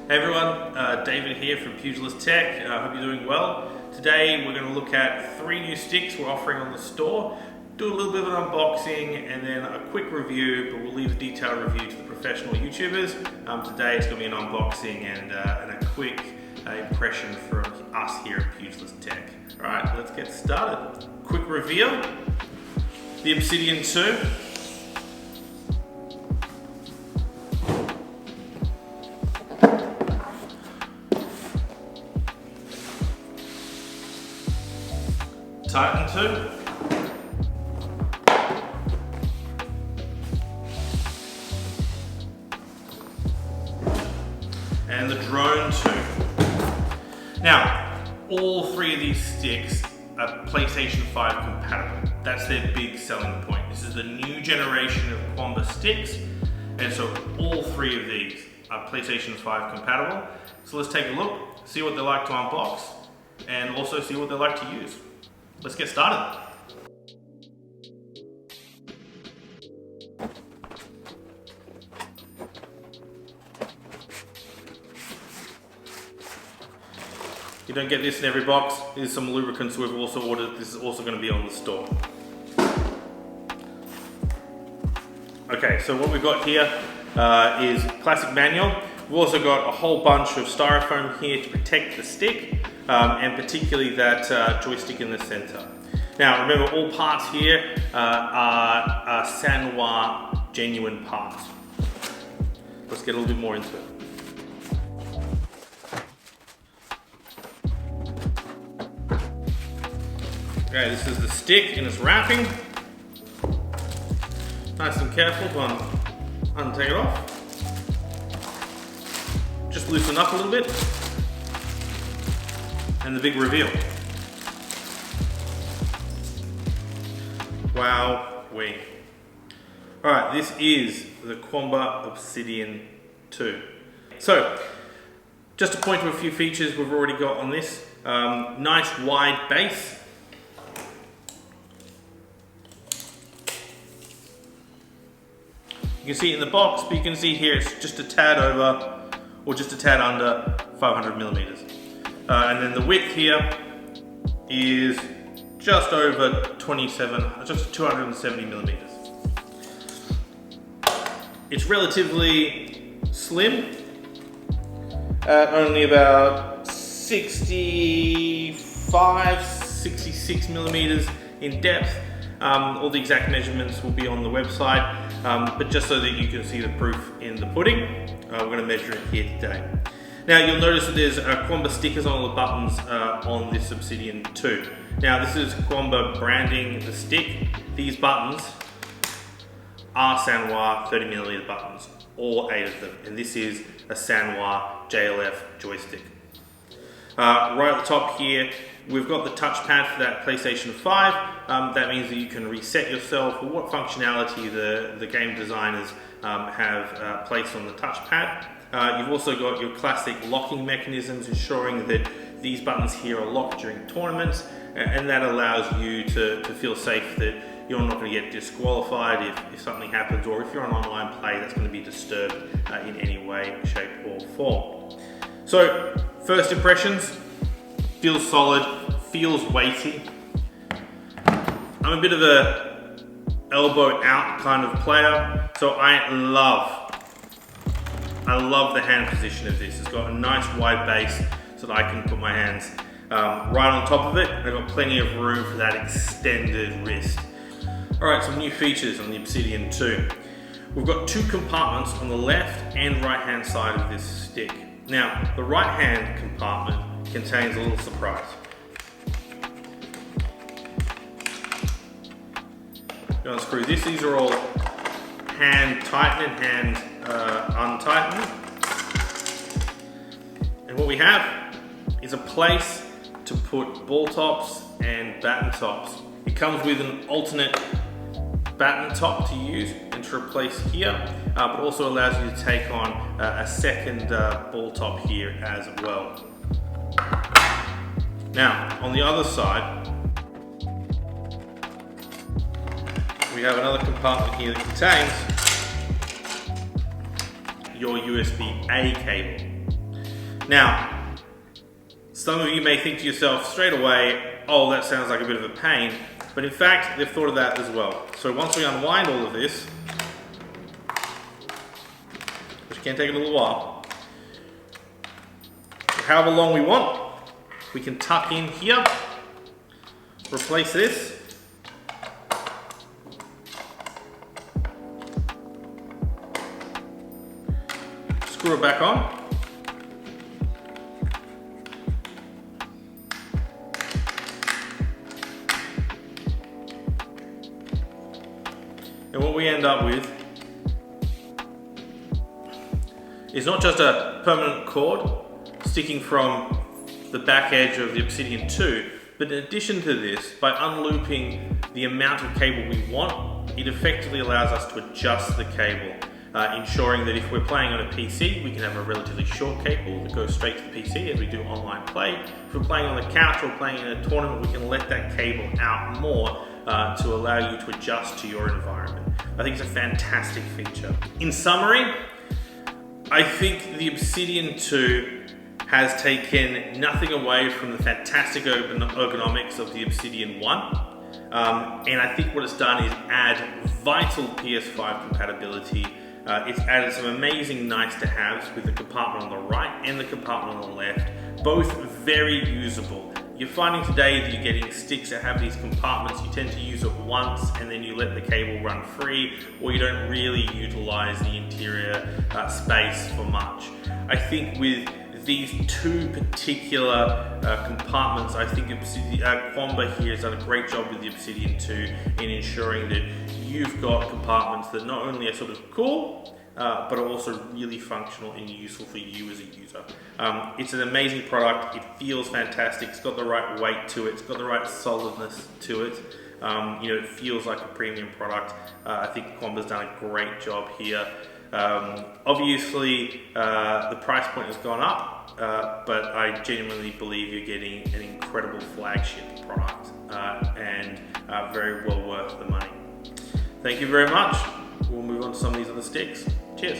Hey everyone, David here from Pugilist Tech. Hope you're doing well. Today we're going to look at 3 new sticks we're offering on the store, do a little bit of an unboxing and then a quick review, but we'll leave a detailed review to the professional YouTubers. Today it's going to be an unboxing and a quick impression from us here at Pugilist Tech. Alright, let's get started. Quick reveal, the Obsidian 2. Titan 2, and the Drone 2. Now, all 3 of these sticks are PlayStation 5 compatible. That's their big selling point. This is the new generation of Qanba sticks, and so all 3 of these are PlayStation 5 compatible. So let's take a look, see what they like to unbox, and also see what they like to use. Let's get started. You don't get this in every box. Here's some lubricants we've also ordered. This is also going to be on the store. Okay, so what we've got here is classic manual. We've also got a whole bunch of styrofoam here to protect the stick, and particularly that joystick in the center. Now remember, all parts here are Sanwa genuine parts. Let's get a little bit more into it. Okay, this is the stick in its wrapping. Nice and careful to untake it off. Just loosen up a little bit. And the big reveal. Wow-wee. Alright, this is the Qanba Obsidian 2. So, just to point to a few features we've already got on this. Nice wide base. You can see it in the box, but you can see here it's just a tad over, or just a tad under 500 millimeters. And then the width here is just over 270 millimeters. It's relatively slim, at only about 66 millimeters in depth. All the exact measurements will be on the website, but just so that you can see the proof in the pudding, we're going to measure it here today. Now you'll notice that there's Qanba stickers on all the buttons on this Obsidian 2. Now this is Qanba branding the stick. These buttons are Sanwa 30mm buttons, all 8 of them, and this is a Sanwa JLF joystick. Right at the top here, we've got the touchpad for that PlayStation 5. That means that you can reset yourself or what functionality the game designers have placed on the touchpad. You've also got your classic locking mechanisms, ensuring that these buttons here are locked during tournaments, and that allows you to feel safe that you're not going to get disqualified if something happens, or if you're on online play that's going to be disturbed in any way, shape or form. So, first impressions, feels solid, feels weighty. I'm a bit of a elbow out kind of player, so I love the hand position of this. It's got a nice wide base so that I can put my hands right on top of it. I've got plenty of room for that extended wrist. Alright, some new features on the Obsidian 2. We've got 2 compartments on the left and right hand side of this stick. Now, the right hand compartment contains a little surprise. You unscrew this, these are all hand tighten and hand untighten. And what we have is a place to put ball tops and baton tops. It comes with an alternate baton top to use and to replace here, but also allows you to take on a second ball top here as well. Now, on the other side, we have another compartment here that contains your USB-A cable. Now, some of you may think to yourself straight away, oh, that sounds like a bit of a pain, but in fact, they've thought of that as well. So once we unwind all of this, which can take a little while, however long we want, we can tuck in here, replace this, screw it back on, and what we end up with is not just a permanent cord sticking from the back edge of the Obsidian 2, but in addition to this, by unlooping the amount of cable we want, it effectively allows us to adjust the cable, ensuring that if we're playing on a PC, we can have a relatively short cable that goes straight to the PC as we do online play. If we're playing on the couch or playing in a tournament, we can let that cable out more to allow you to adjust to your environment. I think it's a fantastic feature. In summary, I think the Obsidian 2 has taken nothing away from the fantastic ergonomics of the Obsidian 1. And I think what it's done is add vital PS5 compatibility. It's added some amazing nice to haves with the compartment on the right and the compartment on the left, both very usable. You're finding today that you're getting sticks that have these compartments, you tend to use it once and then you let the cable run free, or you don't really utilize the interior space for much. I think with these two particular compartments, I think Qanba here has done a great job with the Obsidian 2 in ensuring that you've got compartments that not only are sort of cool, but are also really functional and useful for you as a user. It's an amazing product, it feels fantastic, it's got the right weight to it, it's got the right solidness to it. It feels like a premium product. I think Qanba's done a great job here. Obviously, the price point has gone up, but I genuinely believe you're getting an incredible flagship product and very well worth the money. Thank you very much. We'll move on to some of these other sticks. Cheers.